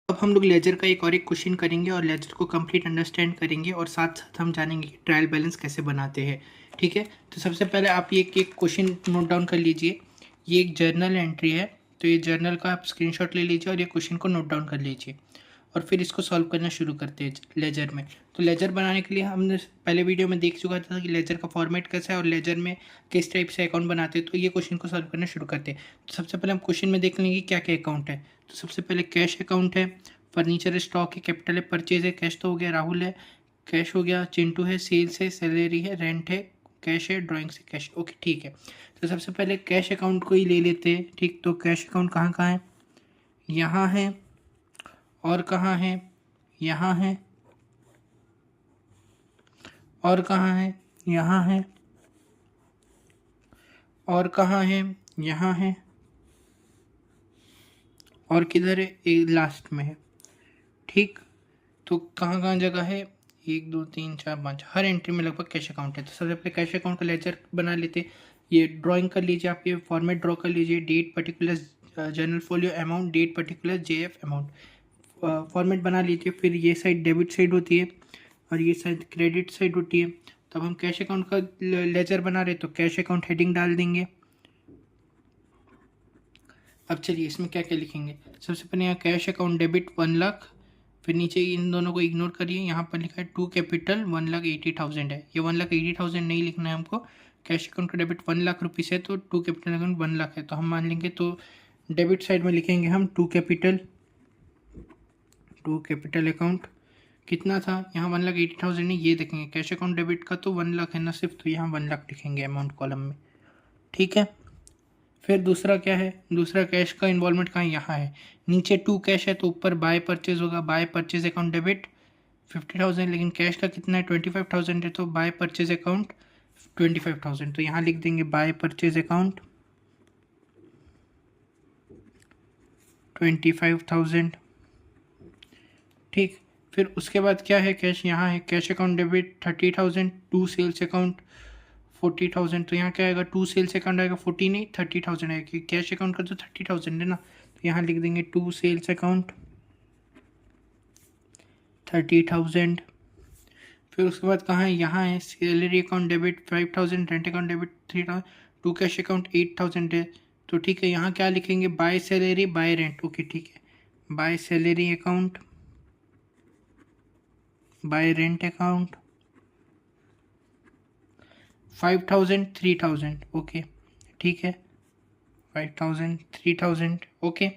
अब हम लोग लेजर का एक क्वेश्चन करेंगे और लेजर को कंप्लीट अंडरस्टैंड करेंगे और साथ साथ हम जानेंगे कि ट्रायल बैलेंस कैसे बनाते हैं। ठीक है, तो सबसे पहले आप ये एक क्वेश्चन नोट डाउन कर लीजिए। ये एक जर्नल एंट्री है, तो ये जर्नल का आप स्क्रीनशॉट ले लीजिए और ये क्वेश्चन को नोट डाउन कर लीजिए और फिर इसको सॉल्व करना शुरू करते हैं लेजर में। तो लेजर बनाने के लिए हमने पहले वीडियो में देख चुका था कि लेजर का फॉर्मेट कैसा है और लेजर में किस टाइप से अकाउंट बनाते हैं। तो ये क्वेश्चन को सॉल्व करना शुरू करते हैं। तो सबसे पहले हम क्वेश्चन में देख लेंगे क्या क्या अकाउंट है। तो सबसे पहले कैश अकाउंट है, फर्नीचर स्टॉक है, कैपिटल है, परचेज है, कैश तो हो गया, राहुल है, कैश हो गया, चिंटू है, सेल्स है, सैलरी है, रेंट है, कैश है, ड्राइंग से कैश। ओके ठीक है, तो सबसे पहले कैश अकाउंट को ही ले लेते हैं। ठीक, तो कैश अकाउंट कहाँ कहाँ है? यहाँ है, और कहाँ है? यहाँ है, और कहाँ है? यहाँ है, और कहाँ है? यहाँ है, और किधर है? एक लास्ट में है। ठीक, तो कहाँ कहाँ जगह है? 1 2 3 4 5, हर एंट्री में लगभग कैश अकाउंट है। तो सबसे पहले कैश अकाउंट का लेजर बना लेते। ये ड्राइंग कर लीजिए, आप ये फॉर्मेट ड्रॉ कर लीजिए। Date particular general folio amount, date particular JF amount, format बना लीजिए। फिर ये साइड डेबिट साइड होती है और ये साइड क्रेडिट साइड होती है। तब हम कैश अकाउंट का लेजर बना रहे तो कैश अकाउंट हेडिंग डाल देंगे। अब चलिए इसमें क्या क्या लिखेंगे। सबसे पहले यहाँ कैश अकाउंट डेबिट 1 लाख, फिर नीचे इन दोनों को इग्नोर करिए, यहाँ पर लिखा है टू कैपिटल 1,80,000 है। ये 1,80,000 नहीं लिखना है हमको। कैश अकाउंट का डेबिट 1 लाख रुपीज़ है तो टू कैपिटल अकाउंट 1 लाख है, तो हम मान लेंगे। तो डेबिट साइड में लिखेंगे हम टू कैपिटल अकाउंट कितना था यहाँ 1,80,000 है, ये देखेंगे। कैश अकाउंट डेबिट का तो 1 लाख है ना सिर्फ, तो यहाँ 1 लाख लिखेंगे अमाउंट कॉलम में। ठीक है, फिर दूसरा क्या है? दूसरा कैश का इन्वॉल्वमेंट कहाँ? यहाँ है। नीचे टू कैश है तो ऊपर बाय परचेज होगा। बाय परचेज अकाउंट डेबिट 50,000, लेकिन कैश का कितना है? 25,000 है, तो बाय परचेज अकाउंट 25,000। तो यहाँ लिख देंगे बाय परचेज अकाउंट 25,000। ठीक, फिर उसके बाद क्या है? कैश यहाँ है। Cash account debit 30,000, to sales account 40,000। तो यहाँ क्या आएगा? टू सेल्स अकाउंट आएगा 40 नहीं 30,000 आएगा, क्योंकि कैश अकाउंट का तो 30,000 है ना। तो यहाँ लिख देंगे टू सेल्स अकाउंट 30,000। फिर उसके बाद कहाँ है? यहाँ है। Salary account debit 5,000, rent account debit 3,000, to cash account 8,000 है। तो ठीक है, यहाँ क्या लिखेंगे? By salary by rent. Okay ठीक है, by salary account by rent account 5,000 3,000। Okay ठीक है, 5,000 3,000। ओके,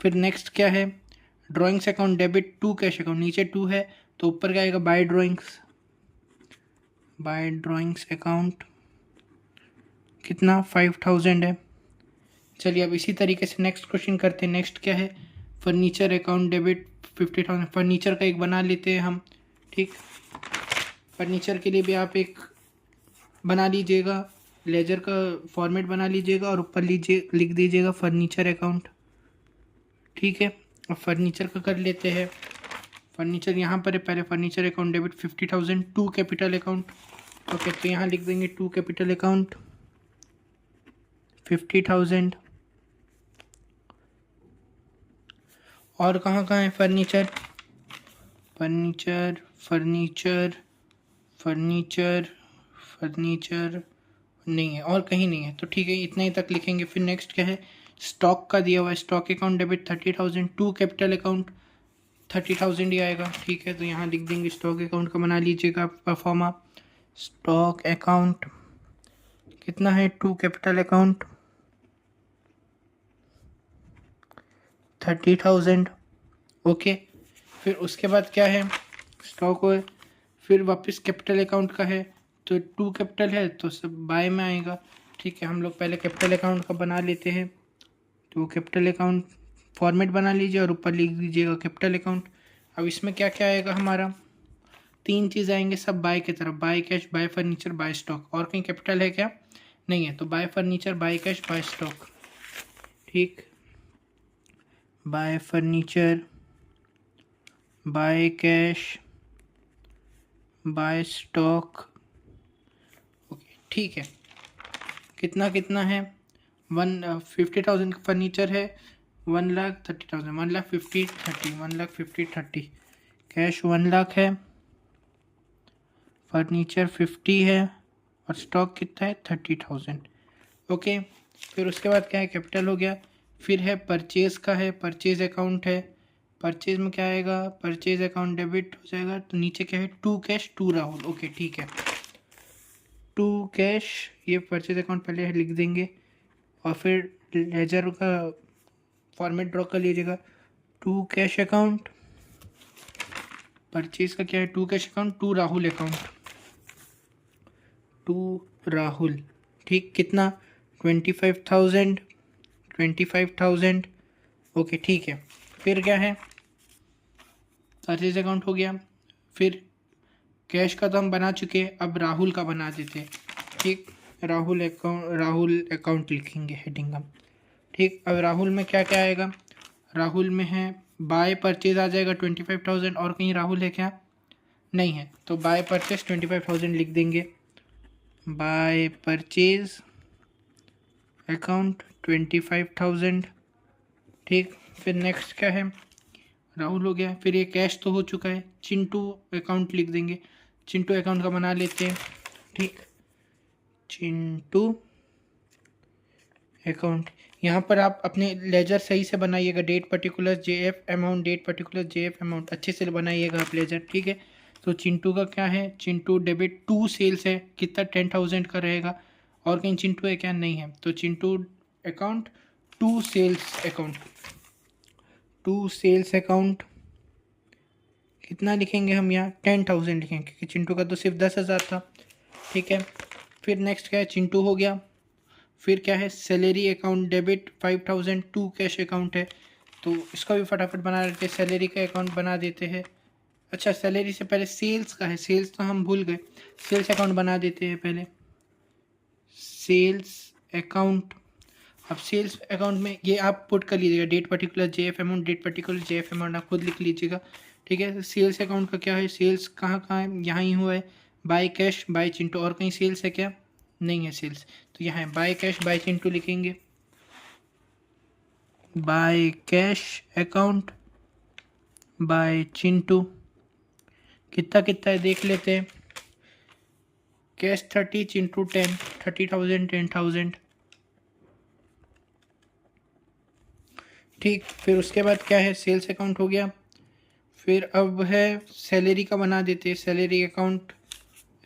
फिर नेक्स्ट क्या है? Drawings account debit to cash account, नीचे टू है तो ऊपर क्या आएगा? बाय ड्राइंग्स अकाउंट कितना? 5,000 है। चलिए अब इसी तरीके से नेक्स्ट क्वेश्चन करते हैं। नेक्स्ट क्या है? Furniture account debit 50,000। फर्नीचर का एक बना लेते हैं हम। ठीक, फर्नीचर के लिए भी आप एक बना लीजिएगा, लेजर का फॉर्मेट बना लीजिएगा और ऊपर लीजिए लिख दीजिएगा फर्नीचर अकाउंट। ठीक है, अब फर्नीचर का कर लेते हैं। फर्नीचर यहाँ पर है। पहले furniture account debit 50,000, to capital account. Okay, तो यहाँ लिख देंगे टू कैपिटल अकाउंट 50,000। और कहाँ कहाँ है furniture? Furniture furniture furniture furniture नहीं है, और कहीं नहीं है। तो ठीक है, इतना ही तक लिखेंगे। फिर नेक्स्ट क्या है? स्टॉक का दिया हुआ है। Stock account debit 30,000, to capital account 30,000 ही आएगा। ठीक है, तो यहाँ लिख देंगे स्टॉक अकाउंट का बना लीजिएगा परफॉर्मा। स्टॉक अकाउंट कितना है? To capital account 30,000। ओके, फिर उसके बाद क्या है? स्टॉक है, फिर वापस कैपिटल अकाउंट का है, तो टू कैपिटल है तो सब बाय में आएगा। ठीक है, हम लोग पहले कैपिटल अकाउंट का बना लेते हैं। तो कैपिटल अकाउंट फॉर्मेट बना लीजिए और ऊपर लिख दीजिएगा कैपिटल अकाउंट। अब इसमें क्या क्या आएगा? हमारा तीन चीज़ आएंगे सब बाय की तरफ। By cash, by furniture, by stock. और कहीं कैपिटल है क्या? नहीं है, तो by furniture, by cash, by stock. ठीक, by furniture, by cash, by stock. Okay ठीक है, कितना कितना है? 50,000 का फर्नीचर है, 1,30,000, 1,50,000, 30, 1,50,000, 30। कैश 1,00,000 है, फर्नीचर 50 है और स्टॉक कितना है 30,000। ओके, फिर उसके बाद क्या है, कैपिटल हो गया। फिर है परचेज का है, परचेज अकाउंट है। परचेज में क्या आएगा, परचेज अकाउंट डेबिट हो जाएगा। तो नीचे क्या है, to cash to Rahul. Okay ठीक है, टू कैश, ये परचेज अकाउंट पहले लिख देंगे और फिर लेजर का फॉर्मेट ड्रॉ कर लीजिएगा। टू कैश अकाउंट, परचेज का क्या है, to cash account, to Rahul account, to Rahul. ठीक, कितना, 25,000, 25,000। ओके ठीक है, फिर क्या है, परचेज अकाउंट हो गया। फिर कैश का तो हम बना चुके हैं, अब राहुल का बना देते हैं। ठीक, राहुल अकाउंट लिखेंगे हेडिंग हम। ठीक, अब राहुल में क्या क्या आएगा, राहुल में है बाय परचेज आ जाएगा 25,000। और कहीं राहुल है क्या, नहीं है, तो बाय परचेज 25,000 लिख देंगे। By purchase account 25,000। ठीक, फिर नेक्स्ट क्या है, राहुल हो गया। फिर ये कैश तो हो चुका है, चिंटू अकाउंट लिख देंगे। चिंटू अकाउंट का बना लेते हैं। ठीक, चिंटू अकाउंट। यहाँ पर आप अपने लेजर सही से बनाइएगा, date particular JF amount, date particular JF amount, अच्छे से बनाइएगा आप लेजर। ठीक है, तो चिंटू का क्या है, चिंटू डेबिट टू सेल्स है, कितना 10,000 का रहेगा। और कहीं चिंटू है क्या, नहीं है, तो Chintu account to sales account, to sales account कितना लिखेंगे हम यहाँ, 10,000 लिखेंगे क्योंकि चिंटू का तो सिर्फ 10,000 था। ठीक है, फिर नेक्स्ट क्या है, चिंटू हो गया। फिर क्या है, salary account debit 5,000, to cash account है, तो इसका भी फटाफट बना लेते हैं, सैलरी का अकाउंट बना देते हैं। अच्छा, सैलरी से पहले सेल्स का है, सेल्स तो हम भूल गए, सेल्स अकाउंट बना देते हैं पहले, सेल्स अकाउंट। अब सेल्स अकाउंट में ये आप पुट कर लीजिएगा, date particular JF amount, date particular JF amount आप खुद लिख लीजिएगा। ठीक है, तो सेल्स अकाउंट का क्या है, सेल्स कहाँ कहाँ है, यहाँ ही हुआ है, बाय कैश बाय चिंटू। और कहीं सेल्स है क्या, नहीं है सेल्स, तो यहाँ है बाय कैश बाय चिंटू लिखेंगे। By cash account by Chintu, कितना कितना है देख लेते हैं। कैश 30, चिंटू 10, 30,000, 10,000। ठीक, फिर उसके बाद क्या है, सेल्स अकाउंट हो गया। फिर अब है सैलरी का बना देते हैं, सैलरी अकाउंट,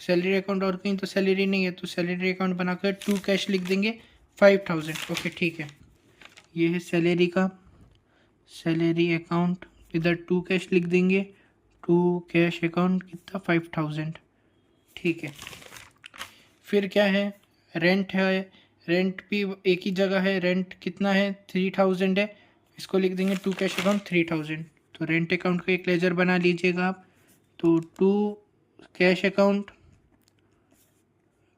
सैलरी अकाउंट। और कहीं तो सैलरी नहीं है, तो सैलरी अकाउंट बनाकर टू कैश लिख देंगे 5,000। ओके ठीक है, ये है सैलरी का, सैलरी अकाउंट, इधर टू कैश लिख देंगे, टू कैश अकाउंट कितना 5,000। ठीक है, फिर क्या है, रेंट है, रेंट भी एक ही जगह है, रेंट कितना है 3,000 है, इसको लिख देंगे टू कैश अकाउंट 3,000। तो रेंट अकाउंट का एक लेजर बना लीजिएगा आप। तो टू कैश अकाउंट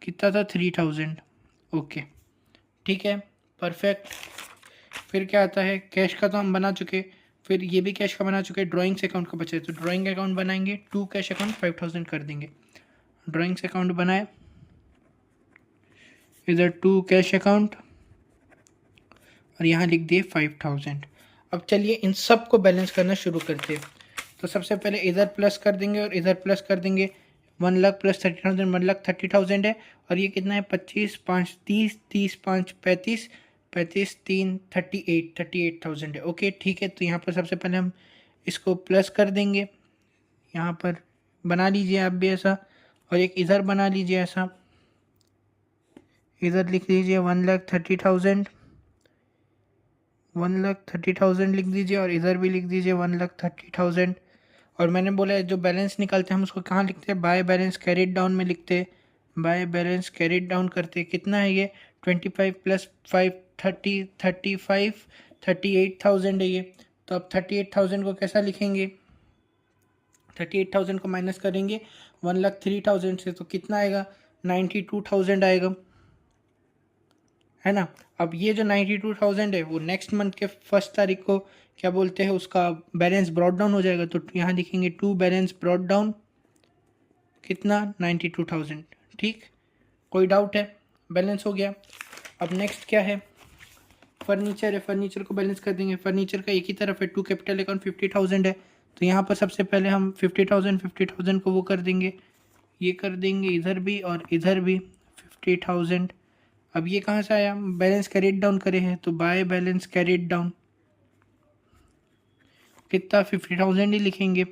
कितना था 3,000। ओके ठीक है, परफेक्ट। फिर क्या आता है, कैश का तो हम बना चुके, फिर ये भी कैश का बना चुके, ड्राइंग्स अकाउंट का बचा है, तो ड्राइंग अकाउंट बनाएंगे, टू कैश अकाउंट 5,000 कर देंगे। ड्राइंग्स अकाउंट बनाए, इधर टू कैश अकाउंट और यहाँ लिख दिए 5,000। अब चलिए इन सब को बैलेंस करना शुरू करते हैं। तो सबसे पहले इधर प्लस कर देंगे और इधर प्लस कर देंगे। 1,00,000 प्लस 30,000, 1,30,000 है। और ये कितना है, 25, 5, 30, 30, 5, 35, 35, 3, 38,000 है। ओके ठीक है, तो यहाँ पर सबसे पहले हम इसको प्लस कर देंगे, यहाँ पर बना लीजिए आप भी ऐसा, और एक इधर बना लीजिए ऐसा, इधर लिख लीजिए 1,30,000, 1,30,000 लिख दीजिए, और इधर भी लिख दीजिए 1,30,000। और मैंने बोला है जो बैलेंस निकालते हैं हम उसको कहाँ लिखते हैं, बाय बैलेंस कैरिड डाउन में लिखते हैं। बाय बैलेंस कैरिड डाउन करते हैं, कितना है ये 25 प्लस 5, 30, 35, 38,000 है ये। तो अब 38,000 को कैसा लिखेंगे, 38,000 को माइनस करेंगे 1,03,000 से, तो कितना आएगा 92,000 आएगा, है ना। अब ये जो 92,000 है वो नेक्स्ट मंथ के 1 तारीख को क्या बोलते हैं उसका बैलेंस ब्रॉड डाउन हो जाएगा। तो यहाँ लिखेंगे टू बैलेंस ब्रॉड डाउन, कितना 92,000। ठीक, कोई डाउट है, बैलेंस हो गया। अब नेक्स्ट क्या है, फर्नीचर है, फर्नीचर को बैलेंस कर देंगे। फर्नीचर का एक ही तरफ है, टू कैपिटल अकाउंट 50,000 है, तो यहाँ पर सबसे पहले हम 50,000 को वो कर देंगे, ये कर देंगे इधर भी और इधर भी 50,000। अब ये कहाँ से आया, बैलेंस कैरिड डाउन करे हैं तो बाय बैलेंस कैरिड डाउन कितना 50,000 ही लिखेंगे।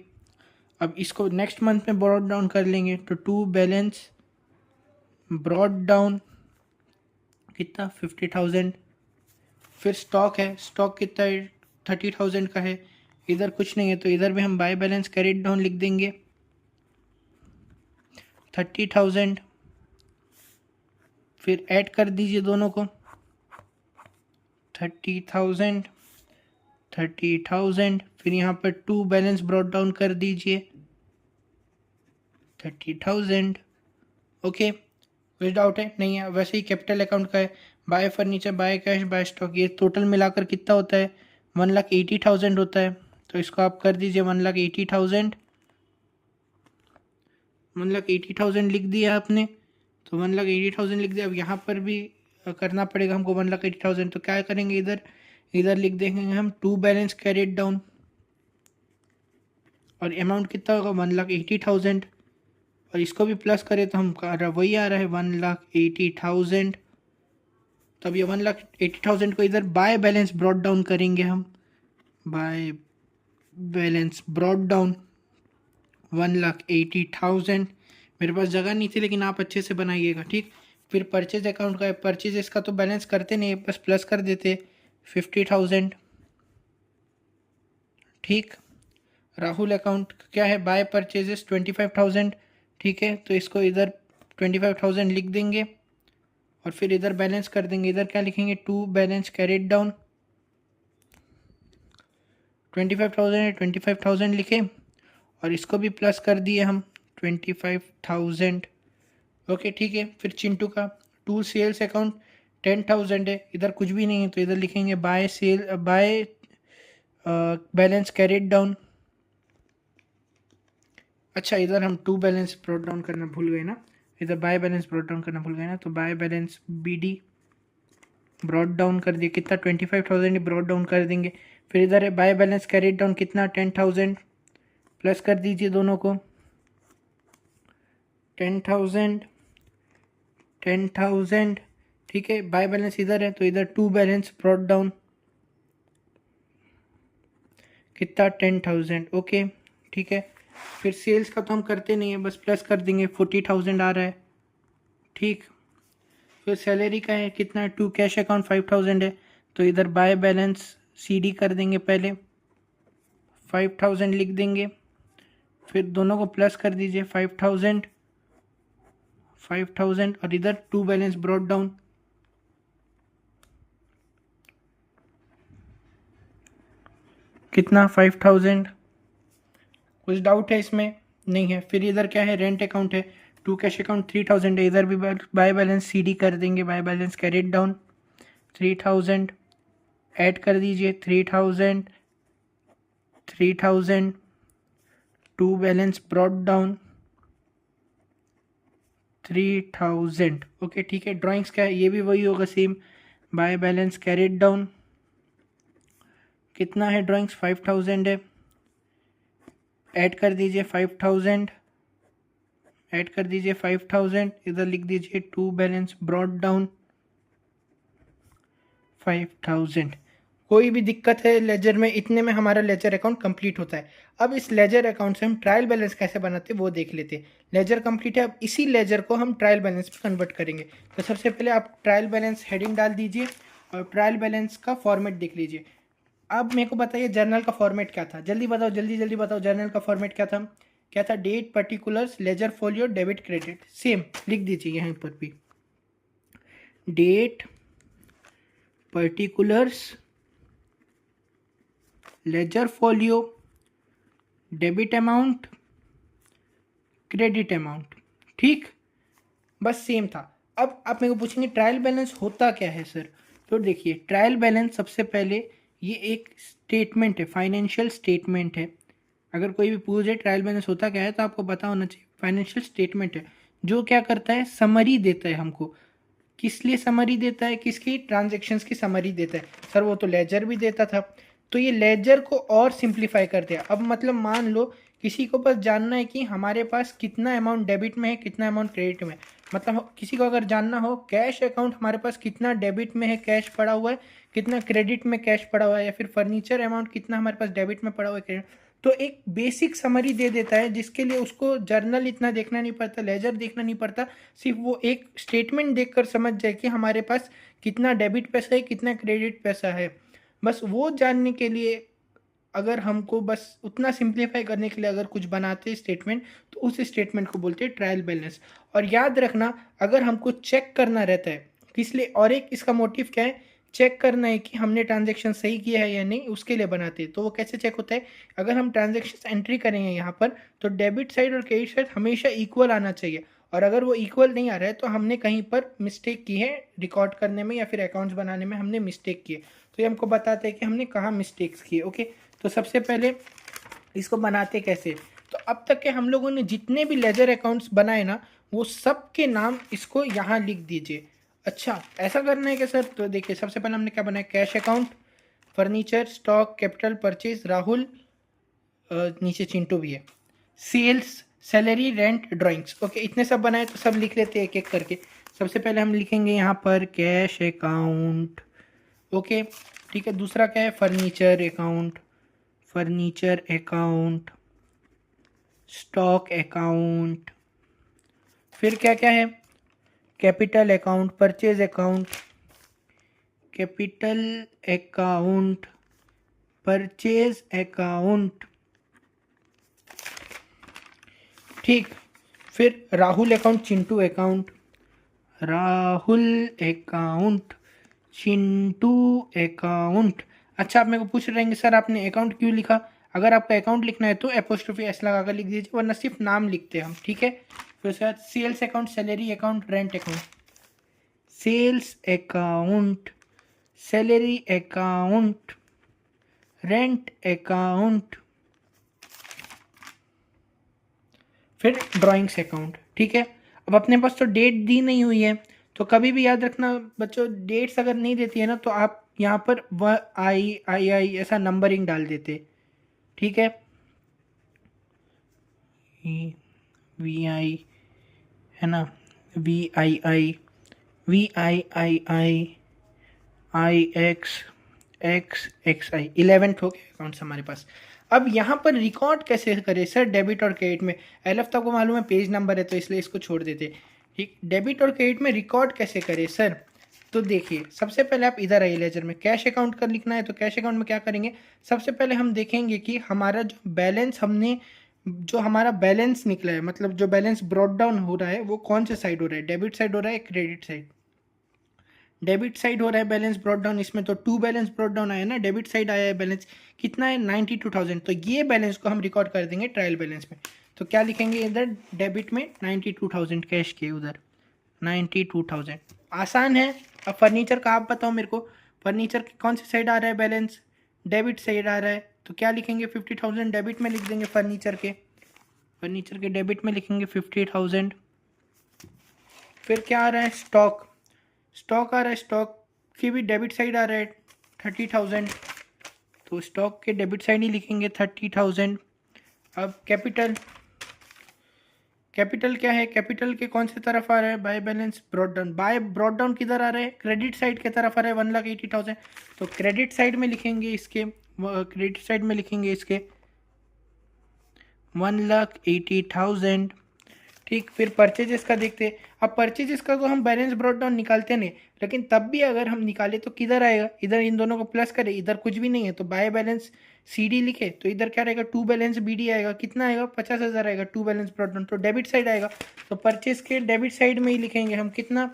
अब इसको नेक्स्ट मंथ में ब्रॉड डाउन कर लेंगे तो टू बैलेंस ब्रॉड डाउन कितना 50,000। फिर स्टॉक है, स्टॉक कितना है 30,000 का है, इधर कुछ नहीं है तो इधर भी हम बाय बैलेंस कैरिड डाउन लिख देंगे 30,000। फिर ऐड कर दीजिए दोनों को 30,000 30,000। फिर यहाँ पर टू बैलेंस ब्रॉड डाउन कर दीजिए 30,000। ओके, कुछ डाउट है नहीं है। वैसे ही कैपिटल अकाउंट का है, by furniture, by cash, by stock, ये टोटल मिलाकर कितना होता है 1,80,000 होता है। तो इसको आप कर दीजिए 1,80,000 1,80,000 लिख दिया आपने, तो 1,80,000 लिख दिया। अब यहाँ पर भी करना पड़ेगा हमको 1,80,000, तो क्या करेंगे इधर इधर लिख देंगे हम टू बैलेंस कैरिड डाउन, और अमाउंट कितना होगा 1,80,000, और इसको भी प्लस करें तो हम वही आ रहा है 1,80,000। तब ये 1,80,000 को इधर बाय बैलेंस ब्रॉड डाउन करेंगे हम, बाय बैलेंस ब्रॉड डाउन 1,80,000। मेरे पास जगह नहीं थी लेकिन आप अच्छे से बनाइएगा, ठीक। फिर परचेज अकाउंट का है, परचेज इसका तो बैलेंस करते नहीं, बस प्लस कर देते 50,000, ठीक। राहुल अकाउंट क्या है, बाय परचेजेस 25,000, ठीक है, तो इसको इधर 25,000 लिख देंगे और फिर इधर बैलेंस कर देंगे। इधर क्या लिखेंगे, टू बैलेंस कैरिड डाउन 25,000 लिखे और इसको भी प्लस कर दिए हम 25,000। ओके, ठीक है। फिर चिंटू का टू सेल्स अकाउंट 10,000 है, इधर कुछ भी नहीं है तो इधर लिखेंगे बाय बैलेंस कैरिड डाउन। अच्छा, इधर हम टू बैलेंस ब्रॉट डाउन करना भूल गए ना, इधर बाय बैलेंस ब्रॉट डाउन करना भूल गए ना, तो by balance BD brought down कर दिए, कितना 25,000 ब्रॉट डाउन कर देंगे। फिर इधर है बाय बैलेंस कैरिड डाउन कितना 10,000, प्लस कर दीजिए दोनों को 10,000, ठीक है। बाय बैलेंस इधर है तो इधर टू बैलेंस ब्रॉट डाउन कितना 10,000, ओके, ठीक है। फिर सेल्स का तो हम करते नहीं है, बस प्लस कर देंगे 40,000 आ रहा है, ठीक। फिर सैलरी का है कितना है, टू कैश अकाउंट 5,000 है, तो इधर बाय बैलेंस CD कर देंगे, पहले 5,000 लिख देंगे, फिर दोनों को प्लस कर दीजिए 5,000 और इधर टू बैलेंस ब्रॉट डाउन कितना 5,000। कुछ डाउट है इसमें नहीं है। फिर इधर क्या है, रेंट अकाउंट है, टू कैश अकाउंट 3,000 है, इधर भी बाय बैलेंस CD कर देंगे, by balance carried down 3,000, add कर दीजिए 3,000, to balance brought down 3,000, okay, ठीक है। ड्राइंग्स क्या है, ये भी वही होगा same, by balance carried down कितना है, ड्राइंग्स 5,000 है, ऐड कर दीजिए 5,000, इधर लिख दीजिए टू बैलेंस ब्रॉट डाउन 5,000। कोई भी दिक्कत है लेजर में, इतने में हमारा लेजर अकाउंट कंप्लीट होता है। अब इस लेजर अकाउंट से हम ट्रायल बैलेंस कैसे बनाते हैं वो देख लेते हैं। लेजर कंप्लीट है, अब इसी लेजर को हम ट्रायल बैलेंस में कन्वर्ट करेंगे। तो सबसे पहले आप ट्रायल बैलेंस हेडिंग डाल दीजिए और ट्रायल बैलेंस का फॉर्मेट देख लीजिए। अब मेरे को बताइए जर्नल का फॉर्मेट क्या था, जल्दी बताओ, जल्दी बताओ, जर्नल का फॉर्मेट क्या था, date, particulars, ledger folio, debit, credit, same लिख दीजिए यहाँ पर भी, date, particulars, ledger folio, debit amount, credit amount, ठीक, बस सेम था। अब आप मेरे को पूछेंगे ट्रायल बैलेंस होता क्या है सर, तो देखिए ट्रायल बैलेंस सबसे पहले ये एक स्टेटमेंट है, फाइनेंशियल स्टेटमेंट है। अगर कोई भी पूछे ट्रायल बैलेंस होता क्या है तो आपको पता होना चाहिए, फाइनेंशियल स्टेटमेंट है जो क्या करता है, समरी देता है हमको। किस लिए समरी देता है, किसकी, ट्रांजेक्शन्स की समरी देता है। सर वो तो लेजर भी देता था। तो ये लेजर को और सिंप्लीफाई कर दिया। अब मतलब मान लो किसी को बस जानना है कि हमारे पास कितना अमाउंट डेबिट में है, कितना अमाउंट क्रेडिट में है। मतलब किसी को अगर जानना हो कैश अकाउंट हमारे पास कितना डेबिट में है, कैश पड़ा हुआ है, कितना क्रेडिट में कैश पड़ा हुआ है, या फिर फर्नीचर अमाउंट कितना हमारे पास डेबिट में पड़ा हुआ है, क्रेडिट, तो एक बेसिक समरी दे देता है जिसके लिए उसको जर्नल इतना देखना नहीं पड़ता, लेजर देखना नहीं पड़ता। सिर्फ वो एक स्टेटमेंट देखकर समझ जाए कि हमारे पास कितना डेबिट पैसा है, कितना क्रेडिट पैसा है। बस वो जानने के लिए अगर हमको बस उतना सिंप्लीफाई करने के लिए अगर कुछ बनाते स्टेटमेंट, तो उस स्टेटमेंट को बोलते हैं ट्रायल बैलेंस। और याद रखना, अगर हमको चेक करना रहता है किस लिए, और एक इसका मोटिव क्या है, चेक करना है कि हमने ट्रांजेक्शन सही किया है या नहीं, उसके लिए बनाते हैं। तो वो कैसे चेक होता है, अगर हम ट्रांजेक्शन एंट्री करेंगे यहाँ पर, तो डेबिट साइड और क्रेडिट साइड हमेशा इक्वल आना चाहिए। और अगर वो इक्वल नहीं आ रहा है तो हमने कहीं पर मिस्टेक की है, रिकॉर्ड करने में या फिर अकाउंट्स बनाने में हमने मिस्टेक की है। तो ये हमको बताते हैं कि हमने कहाँ मिस्टेक्स किए। ओके, तो सबसे पहले इसको बनाते कैसे, तो अब तक के हम लोगों ने जितने भी लेजर अकाउंट्स बनाए ना, वो सब के नाम इसको यहाँ लिख दीजिए। अच्छा, ऐसा करना है क्या सर? तो देखिए सबसे पहले हमने क्या बनाया, cash account, furniture, stock, capital, purchase, Rahul, नीचे चिंटू भी है, sales, salary, rent, drawings. Okay, इतने सब बनाए तो सब लिख लेते हैं एक एक करके। सबसे पहले हम लिखेंगे यहाँ पर कैश अकाउंट। ओके, ठीक है। दूसरा क्या है, furniture account, furniture account, stock account. फिर क्या क्या है, capital account, purchase account, capital account, purchase account, ठीक। फिर Rahul account, Chintu account, Rahul account, Chintu account. अच्छा, आप मेरे को पूछ रहेंगे सर आपने अकाउंट क्यों लिखा? अगर आपका अकाउंट लिखना है तो एपोस्ट्रोफी एस लगा कर लिख दीजिए, वरना सिर्फ नाम लिखते हैं हम, ठीक है। फिर उसके बाद sales account, salary account, rent account, sales account, salary account, rent account, फिर ड्राइंग्स अकाउंट, ठीक है। अब अपने पास तो डेट दी नहीं हुई है, तो कभी भी याद रखना बच्चों, डेट्स अगर नहीं देती है ना तो आप यहाँ पर आई ऐसा नंबरिंग डाल देते, ठीक है। VI है ना, VII, VIII, IXXXI, 11th हो गया अकाउंट्स हमारे पास। अब यहाँ पर रिकॉर्ड कैसे करें सर डेबिट और क्रेडिट में? LF तो आपको मालूम है पेज नंबर है, तो इसलिए इसको छोड़ देते, ठीक। डेबिट और क्रेडिट में रिकॉर्ड कैसे करें सर? तो देखिए सबसे पहले आप इधर आइए, लेजर में कैश अकाउंट का लिखना है। तो कैश अकाउंट में क्या करेंगे, सबसे पहले हम देखेंगे कि हमारा जो बैलेंस हमने, जो हमारा बैलेंस निकला है, मतलब जो बैलेंस ब्रॉट डाउन हो रहा है वो कौन से साइड हो रहा है, डेबिट साइड हो रहा है, क्रेडिट साइड? डेबिट साइड हो रहा है बैलेंस ब्रॉट डाउन, इसमें तो 2 बैलेंस ब्रॉट डाउन आया ना, डेबिट साइड आया है बैलेंस कितना है, 92,000। तो ये बैलेंस को हम रिकॉर्ड कर देंगे ट्रायल बैलेंस में। तो क्या लिखेंगे इधर, डेबिट में 92,000 कैश के उधर 92,000। आसान है। अब फर्नीचर का आप बताओ मेरे को, फर्नीचर के कौन सी साइड आ रहा है बैलेंस, डेबिट साइड आ रहा है। तो क्या लिखेंगे, 50,000 डेबिट में लिख देंगे फर्नीचर के, फर्नीचर के डेबिट में लिखेंगे 50,000। फिर क्या आ रहा है, स्टॉक, स्टॉक आ रहा है, स्टॉक की भी डेबिट साइड आ रहा है 30,000, तो स्टॉक के डेबिट साइड ही लिखेंगे 30,000। अब कैपिटल, कैपिटल क्या है, कैपिटल के कौन से तरफ आ रहा है, by balance brought down, by brought down किधर आ रहा है, क्रेडिट साइड की तरफ आ रहा है 1,80,000। तो क्रेडिट साइड में लिखेंगे इसके, क्रेडिट साइड में लिखेंगे इसके 1,80,000, ठीक। फिर परचेजेस का देखते हैं। अब परचेजेस का तो हम बैलेंस ब्रॉट डाउन निकालते नहीं, लेकिन तब भी अगर हम निकाले तो किधर आएगा, इधर इन दोनों को प्लस करें, इधर कुछ भी नहीं है तो बाय बैलेंस CD लिखे, तो इधर क्या रहेगा, टू बैलेंस BD आएगा, कितना आएगा, 50,000 आएगा, टू बैलेंस ब्रॉट डाउन, तो डेबिट साइड आएगा। तो परचेज के डेबिट साइड में ही लिखेंगे हम कितना,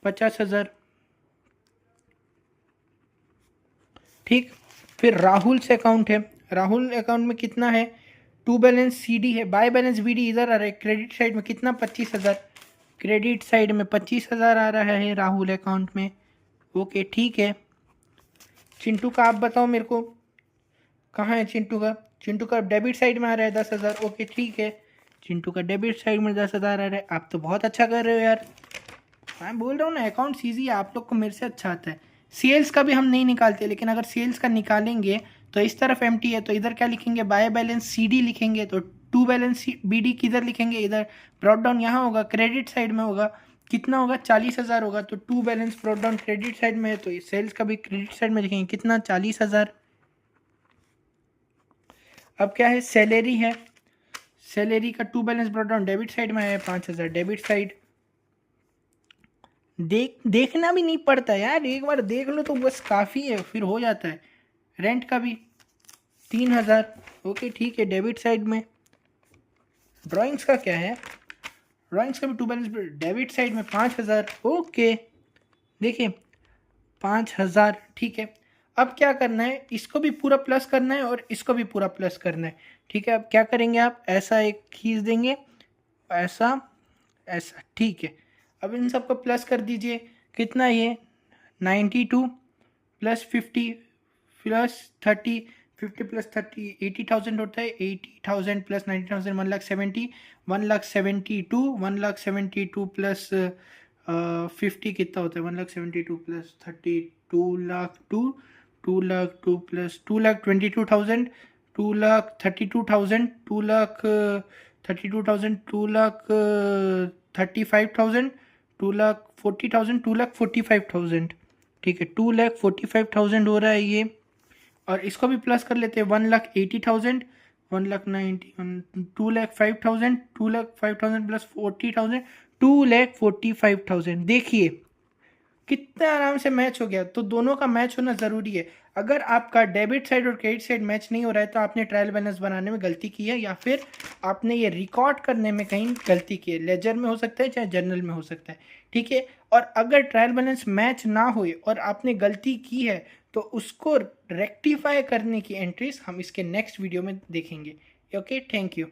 50,000, ठीक। फिर राहुल से अकाउंट है, राहुल अकाउंट में कितना है, टू बैलेंस CD है, बाय बैलेंस BD इधर आ रहा है, क्रेडिट साइड में कितना, 25,000, क्रेडिट साइड में 25,000 आ रहा है राहुल अकाउंट में। ओके, ठीक है। चिंटू का आप बताओ मेरे को, कहाँ है चिंटू का, चिंटू का डेबिट साइड में आ रहा है 10,000। ओके, ठीक है, चिंटू का डेबिट साइड में 10,000 आ रहा है। आप तो बहुत अच्छा कर रहे हो यार। मैं बोल रहा हूँ ना अकाउंट्स ईजी है, आप लोग को मेरे से अच्छा आता है। सेल्स का भी हम नहीं निकालते, लेकिन अगर सेल्स का निकालेंगे तो इस तरफ एम्प्टी है, तो इधर क्या लिखेंगे, बाय बैलेंस सी डी लिखेंगे, तो टू बैलेंस बी डी किधर लिखेंगे, इधर ब्रॉट डाउन यहाँ होगा, क्रेडिट साइड में होगा, कितना होगा 40,000 होगा, तो to balance brought down credit side में है, तो सेल्स का भी क्रेडिट साइड में लिखेंगे कितना 40,000। अब क्या है, सैलरी है, सैलरी का to balance brought down debit side में है 5,000 डेबिट साइड। देखना भी नहीं पड़ता यार, एक बार देख लो तो बस काफ़ी है, फिर हो जाता है। रेंट का भी 3,000, ओके ठीक है डेबिट साइड में। ड्राइंग्स का क्या है, ड्राइंग्स का भी टू बैलेंस डेबिट साइड में 5,000, ओके देखिए 5,000 ठीक है। अब क्या करना है, इसको भी पूरा प्लस करना है और इसको भी पूरा प्लस करना है, ठीक है। अब क्या करेंगे, आप ऐसा एक खींच देंगे, ऐसा ऐसा, ठीक है। अब इन सबको प्लस कर दीजिए, कितना ये 92 प्लस 50 प्लस 30, 50 प्लस 30 80,000 होता है, 80,000 प्लस 90,000 1,70,000, 1,72,000, 1,72,000 प्लस 50 कितना होता है, 1,72,000 प्लस 30 2,02,000, 2,02,000 प्लस 2,22,000, 2,32,000, 2,32,000, 2,35,000, 2,40,000, 2,45,000, ठीक है 2,45,000 हो रहा है ये। और इसको भी प्लस कर लेते हैं, 1,80,000, 1,90, 2,05,000, 2,05,000 प्लस 40,000, 2,45,000। देखिए कितना आराम से मैच हो गया। तो दोनों का मैच होना ज़रूरी है। अगर आपका डेबिट साइड और क्रेडिट साइड मैच नहीं हो रहा है तो आपने ट्रायल बैलेंस बनाने में गलती की है, या फिर आपने ये रिकॉर्ड करने में कहीं गलती की है। लेजर में हो सकता है, चाहे जर्नल में हो सकता है, ठीक है। और अगर ट्रायल बैलेंस मैच ना हुए और आपने गलती की है तो उसको रेक्टिफाई करने की एंट्रीज हम इसके नेक्स्ट वीडियो में देखेंगे। Okay, thank you.